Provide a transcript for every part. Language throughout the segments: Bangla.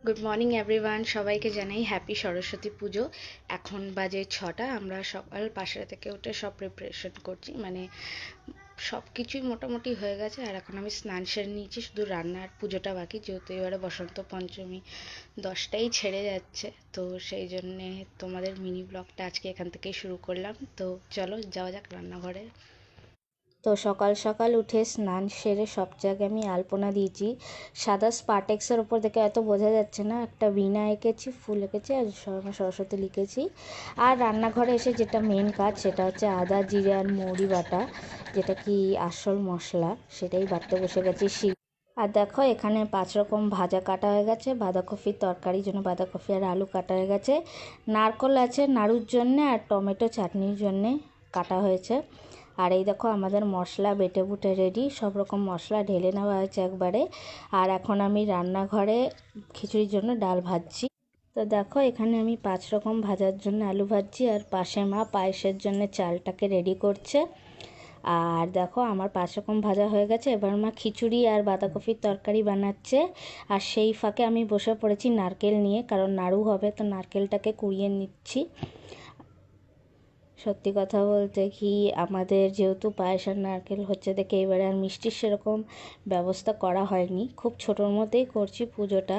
গুড মর্নিং এভরিওয়ান, সবাইকে জানাই হ্যাপি সরস্বতী পুজো। এখন বাজে 6টা। আমরা সকাল 5টা থেকে উঠে সব প্রিপারেশন করছি, মানে সব কিছুই মোটামুটি হয়ে গেছে। আর এখন আমি স্নান সেরে নিয়েছি, শুধু রান্নার পুজোটা বাকি, যেহেতু এবারে বসন্ত পঞ্চমী 10টাই ছেড়ে যাচ্ছে। তো সেই জন্যে তোমাদের মিনি ব্লগটা আজকে এখান থেকেই শুরু করলাম। তো চলো যাওয়া যাক রান্নাঘরে। তো সকাল সকাল উঠে স্নান সেরে সব জায়গায় আমি আলপনা দিয়েছি। সাদা স্পাটেক্সের ওপর দেখে এত বোঝা যাচ্ছে না, একটা বীণা এঁকেছি, ফুল এঁকেছি আর সরস্বতী লিখেছি। আর রান্নাঘরে এসে যেটা মেন কাজ সেটা হচ্ছে আদা জিরে আর মৌরি বাটা, যেটা কি আসল মশলা, সেটাই বাটতে বসে গেছি। আর দেখো এখানে 5 রকম ভাজা কাটা হয়ে গেছে, বাঁধাকপির তরকারির জন্য বাঁধাকপি আর আলু কাটা হয়ে গেছে, নারকোল আছে নাড়ুর জন্যে, আর টমেটো চাটনির জন্যে কাটা হয়েছে। আর এই দেখো আমাদের মশলা বেটে বুটে রেডি, সব রকম মশলা ঢেলে নেওয়া হয়েছে একবারে। আর এখন আমি রান্নাঘরে খিচুড়ির জন্য ডাল ভাজছি। তো দেখো এখানে আমি 5 রকম ভাজার জন্য আলু ভাজছি, আর পাশে মা পায়েসের জন্য চালটাকে রেডি করছে। আর দেখো আমার 5 রকম ভাজা হয়ে গেছে, এবার মা খিচুড়ি আর বাঁধাকপির তরকারি বানাচ্ছে। আর সেই ফাঁকে আমি বসে পড়েছি নারকেল নিয়ে, কারণ নাড়ু হবে, তো নারকেলটাকে কুড়িয়ে নিচ্ছি। সত্যি কথা বলতে কি, আমাদের যেহেতু পায়েস আর নারকেল হচ্ছে দেখে এবারে আর মিষ্টির সেরকম ব্যবস্থা করা হয়নি, খুব ছোটোর মধ্যেই করছি পুজোটা।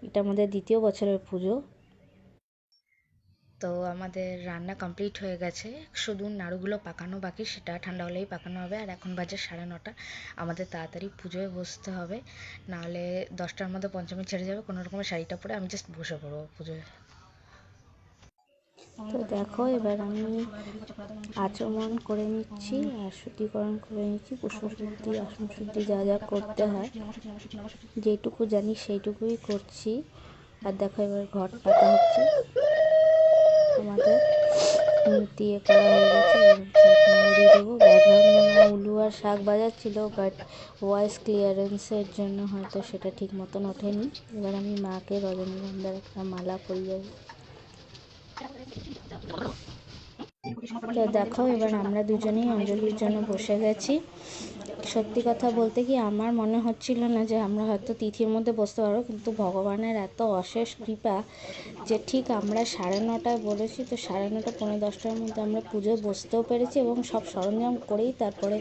এটা আমাদের 2য় বছরের পুজো। তো আমাদের রান্না কমপ্লিট হয়ে গেছে, শুধু নাড়ুগুলো পাকানো বাকি, সেটা ঠান্ডা হলেই পাকানো হবে। আর এখন বাজে 9:30। আমাদের তাড়াতাড়ি পুজোয় বসতে হবে, নাহলে 10টার মধ্যে পঞ্চমী ছেড়ে যাবে। কোনো রকমের শাড়িটা পরে আমি জাস্ট বসে পড়বো পুজোয়। তো দেখো এবার আমি আচমন করে নিচ্ছি আর শুদ্ধিকরণ করে নিচ্ছি, পুষ্পশুদ্ধি আসন শুদ্ধি যা যা করতে হয়, যেটুকু জানি সেইটুকুই করছি। আর দেখো এবার ঘট পাতা হচ্ছে, আমাদের দিয়ে করা হয়ে গেছে। দিয়ে দেবো। ব্যাকগ্রাউন্ডে মা উলু আর শাক বাজাচ্ছিল, বাট ভয়েস ক্লিয়ারেন্সের জন্য হয়তো সেটা ঠিক মতন ওঠেনি। এবার আমি মাকে রজনীগন্ধার একটা মালা পরিয়ে। তো দেখো এবার আমরা দুজনেই অঞ্জলির জন্য বসে গেছি। সত্যি কথা বলতে কি, আমার মনে হচ্ছিল না যে আমরা হয়তো তিথির মধ্যে বসতে পারবো, কিন্তু ভগবানের এত অশেষ কৃপা যে ঠিক আমরা 9:30টায় বলেছি, তো 9:30 পৌনে 10টার মধ্যে আমরা পুজোয় বসতেও পেরেছি, এবং সব সরঞ্জাম করেই তারপরে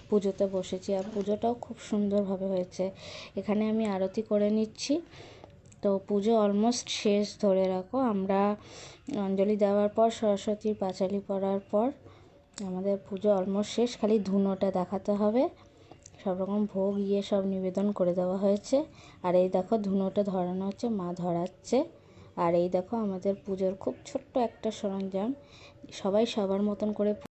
পুজোতে বসেছি। আর পুজোটাও খুব সুন্দরভাবে হয়েছে। এখানে আমি আরতি করে নিচ্ছি। তো পুজো অলমোস্ট শেষ ধরে রাখো। আমরা অঞ্জলি দেওয়ার পর সরস্বতীর পাঁচালি পড়ার পর আমাদের পুজো অলমোস্ট শেষ, খালি ধুনোটা দেখাতে হবে। সব রকম ভোগ সব নিবেদন করে দেওয়া হয়েছে। আর এই দেখো ধুনোটা ধরানো হচ্ছে, মা ধরাচ্ছে। আর এই দেখো আমাদের পুজোর খুব ছোট্ট একটা সরঞ্জাম, সবাই সবার মতন করে